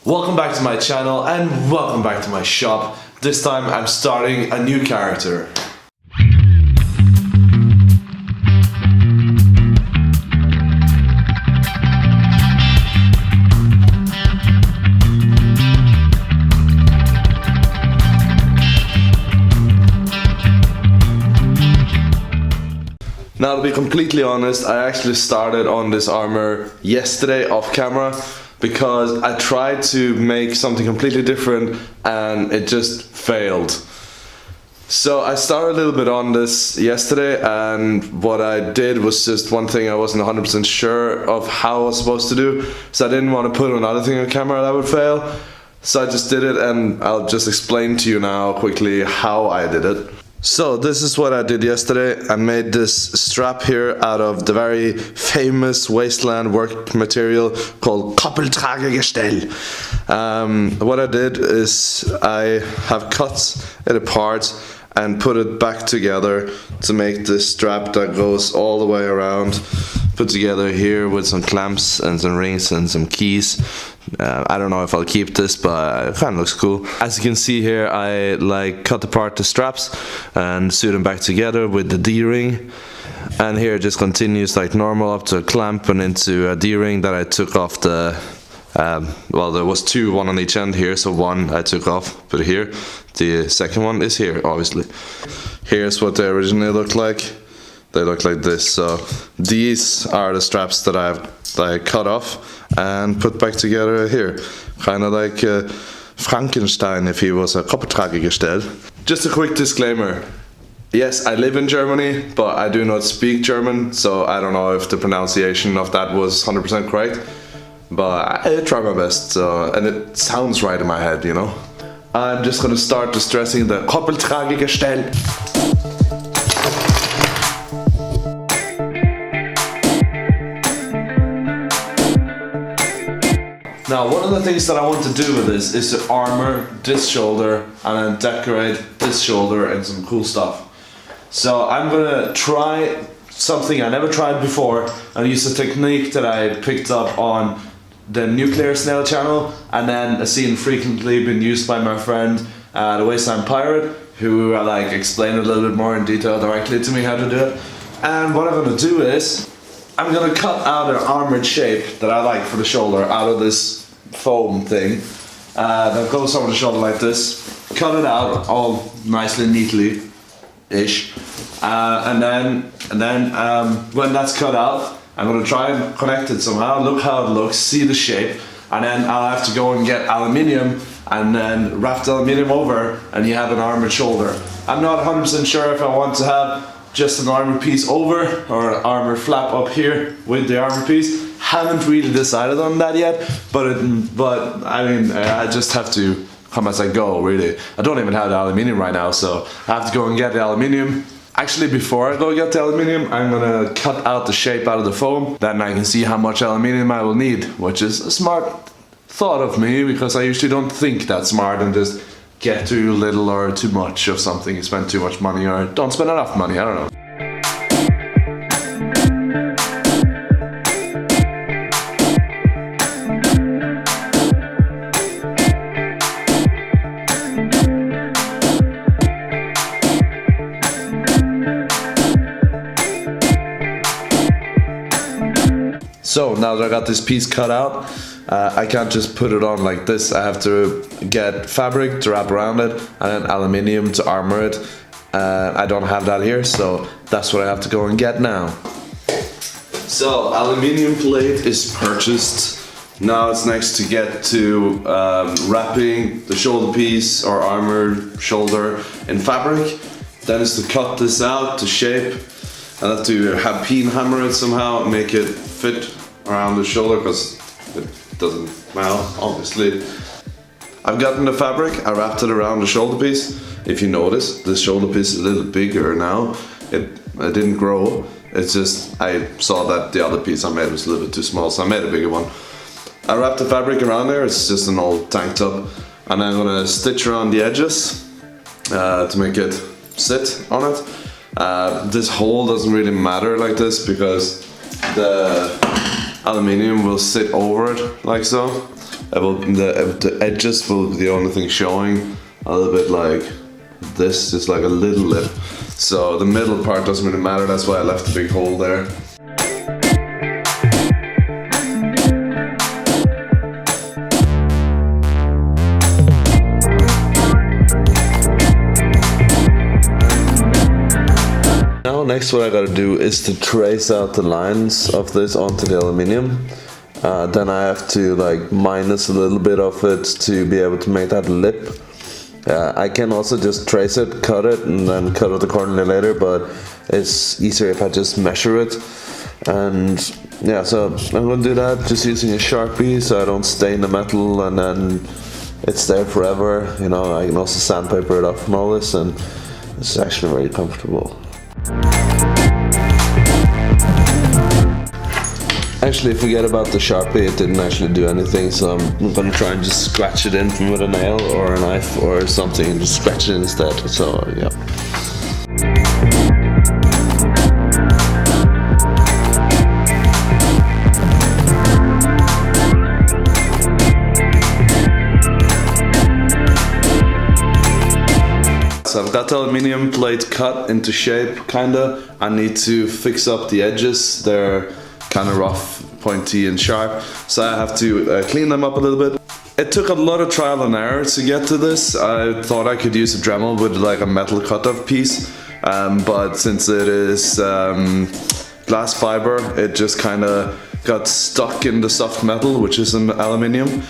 Welcome back to my channel and welcome back to my shop. This time I'm starting a new character. Now, to be completely honest, I actually started on this armor yesterday off camera because I tried to make something completely different and it just failed. So I started a little bit on this yesterday, and what I did was just one thing I wasn't 100% sure of how I was supposed to do, so I didn't want to put another thing on camera that would fail. So I just did it, and I'll just explain to you now quickly how I did it. So this is what I did yesterday. I made this strap here out of the very famous wasteland work material called Koppeltragergestell. What I did is I have cut it apart and put it back together to make this strap that goes all the way around, put together here with some clamps and some rings and some keys. I don't know if I'll keep this, but it kind of looks cool. As you can see here, I cut apart the straps and sewed them back together with the D-ring, and here it just continues like normal up to a clamp and into a D-ring that I took off the well, there was two, one on each end here, so one I took off, put it here. The second one is here, obviously. Here's what they originally looked like. They look like this. So these are the straps that I cut off and put back together here. Kind of like Frankenstein if he was a Koppeltragergestell. Just a quick disclaimer. Yes, I live in Germany, but I do not speak German, so I don't know if the pronunciation of that was 100% correct. But I try my best, and it sounds right in my head, you know. I'm just gonna start distressing the Koppeltragergestell. Now, one of the things that I want to do with this is to armor this shoulder and then decorate this shoulder and some cool stuff. So I'm gonna try something I never tried before and use a technique that I picked up on the Nuclear Snail channel, and then a scene frequently been used by my friend the Wasteland Pirate, who explained a little bit more in detail directly to me how to do it. And what I'm gonna do is I'm gonna cut out an armored shape that I like for the shoulder out of this foam thing that goes over the shoulder like this. Cut it out all nicely, neatly ish, and then when that's cut out, I'm gonna try and connect it somehow, look how it looks, see the shape, and then I'll have to go and get aluminium and then wrap the aluminium over, and you have an armored shoulder. I'm not 100% sure if I want to have just an armored piece over or an armored flap up here with the armored piece. Haven't really decided on that yet, but I mean, I just have to come as I go, really. I don't even have the aluminium right now, so I have to go and get the aluminium. Actually, before I go get the aluminium, I'm gonna cut out the shape out of the foam. Then I can see how much aluminium I will need, which is a smart thought of me, because I usually don't think that smart and just get too little or too much of something. You spend too much money or don't spend enough money, I don't know. So now that I got this piece cut out, I can't just put it on like this. I have to get fabric to wrap around it and then aluminium to armor it. I don't have that here, so that's what I have to go and get now. So aluminium plate is purchased. Now it's next to get to wrapping the shoulder piece or armored shoulder in fabric. Then it's to cut this out to shape. I have to have peen hammer it somehow, make it fit around the shoulder, because it doesn't, well, obviously. I've gotten the fabric, I wrapped it around the shoulder piece. If you notice, the shoulder piece is a little bigger now. It didn't grow, it's just I saw that the other piece I made was a little bit too small, so I made a bigger one. I wrapped the fabric around there, it's just an old tank top, and I'm gonna stitch around the edges to make it sit on it. This hole doesn't really matter like this because the aluminium will sit over it like so. the edges will be the only thing showing. A little bit like this, just like a little lip. So the middle part doesn't really matter, that's why I left a big hole there. Now next what I gotta do is to trace out the lines of this onto the aluminium. Then I have to like minus a little bit of it to be able to make that lip. I can also just trace it, cut it, and then cut it accordingly later, but it's easier if I just measure it. And yeah, so I'm gonna do that just using a Sharpie so I don't stain the metal and then it's there forever. You know, I can also sandpaper it off from all this, and it's actually very comfortable. Actually, forget about the Sharpie, it didn't actually do anything, so I'm gonna try and just scratch it in with a nail or a knife or something and just scratch it instead, so yeah. So I've got the aluminium plate cut into shape, kinda. I need to fix up the edges, they're kind of rough, pointy and sharp, so I have to clean them up a little bit. It took a lot of trial and error to get to this. I thought I could use a Dremel with like a metal cut-off piece, but since it is glass fiber, it just kind of got stuck in the soft metal, which is an aluminium.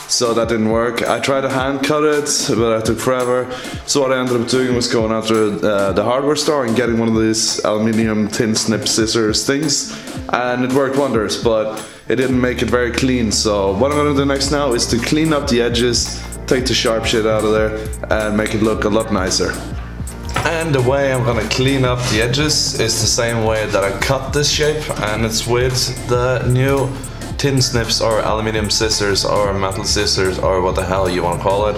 So that didn't work. I tried to hand cut it, but it took forever. So what I ended up doing was going after the hardware store and getting one of these aluminium tin snip scissors things, and it worked wonders, but it didn't make it very clean. So what I'm gonna do next now is to clean up the edges, take the sharp shit out of there, and make it look a lot nicer. And the way I'm gonna clean up the edges is the same way that I cut this shape, and it's with the new tin snips or aluminium scissors or metal scissors or what the hell you want to call it.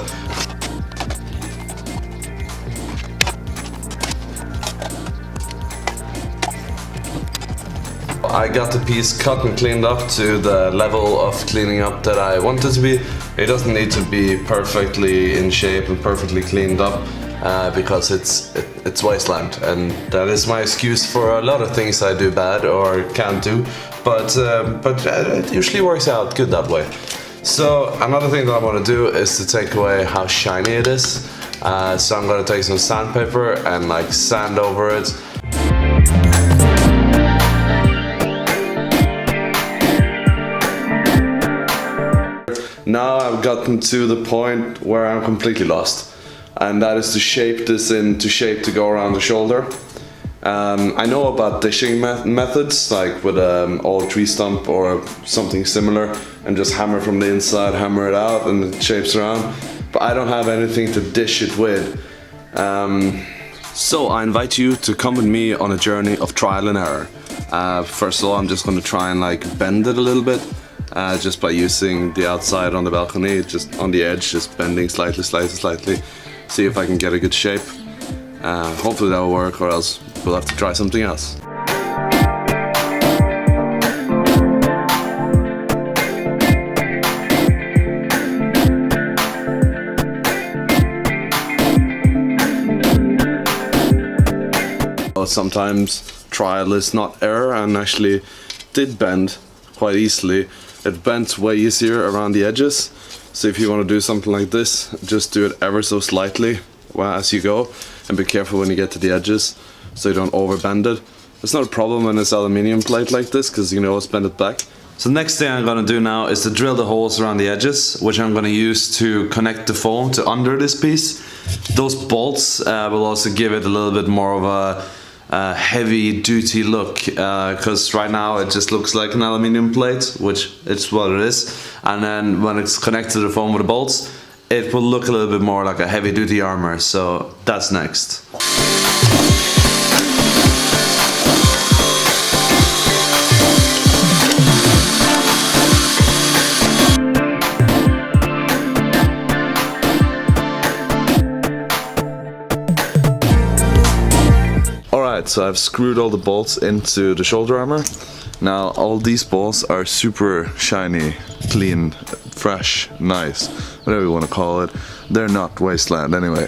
I got the piece cut and cleaned up to the level of cleaning up that I want it to be. It doesn't need to be perfectly in shape and perfectly cleaned up because it's wasteland, and that is my excuse for a lot of things I do bad or can't do. But it usually works out good that way. So another thing that I want to do is to take away how shiny it is. So I'm going to take some sandpaper and like sand over it. Now I've gotten to the point where I'm completely lost, and that is to shape this into shape to go around the shoulder. I know about dishing methods, like with an old tree stump or something similar, and just hammer from the inside, hammer it out, and it shapes around. But I don't have anything to dish it with. So I invite you to come with me on a journey of trial and error. First of all, I'm just going to try and like bend it a little bit, just by using the outside on the balcony, just on the edge, just bending slightly. See if I can get a good shape. Hopefully that will work, or else we'll have to try something else. Sometimes trial is not error, and actually did bend quite easily. It bent way easier around the edges. So if you want to do something like this, just do it ever so slightly as you go, and be careful when you get to the edges so you don't overbend it. It's not a problem when it's aluminium plate like this, because you can always bend it back. So the next thing I'm going to do now is to drill the holes around the edges, which I'm going to use to connect the foam to under this piece. Those bolts will also give it a little bit more of a heavy duty look, because right now it just looks like an aluminium plate, which it's what it is, and then when it's connected to the foam with the bolts, it will look a little bit more like a heavy duty armor. So that's next. Alright, so I've screwed all the bolts into the shoulder armor. Now all these bolts are super shiny, clean, fresh, nice, whatever you want to call it. They're not wasteland anyway.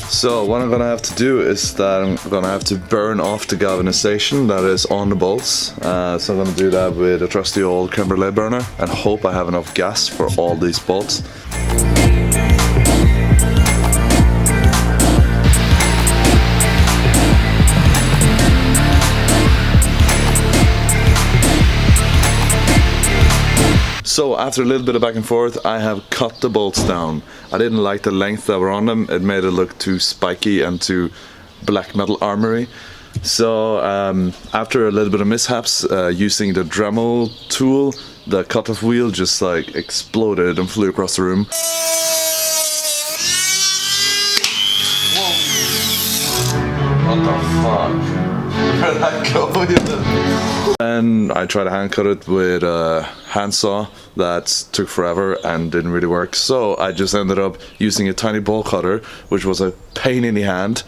So what I'm gonna have to do is that I'm gonna have to burn off the galvanization that is on the bolts. So I'm gonna do that with a trusty old creme brulee burner and hope I have enough gas for all these bolts. So after a little bit of back and forth, I have cut the bolts down. I didn't like the length that were on them. It made it look too spiky and too black metal armory. So after a little bit of mishaps, using the Dremel tool, the cutoff wheel just like exploded and flew across the room. What the fuck? Where'd that go? And I tried to hand cut it with a handsaw that took forever and didn't really work. So I just ended up using a tiny ball cutter, which was a pain in the hand.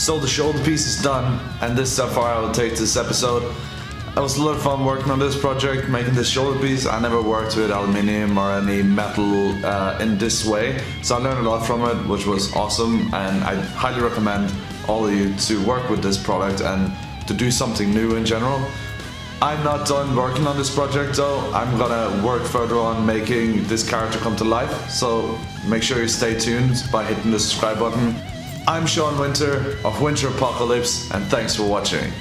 So the shoulder piece is done, and this is how far I will take this episode. It was a lot of fun working on this project, making this shoulder piece. I never worked with aluminium or any metal in this way, so I learned a lot from it, which was awesome, and I highly recommend all of you to work with this product and to do something new in general. I'm not done working on this project though. I'm gonna work further on making this character come to life, so make sure you stay tuned by hitting the subscribe button. I'm Sean Winter of Winter Apocalypse, and thanks for watching.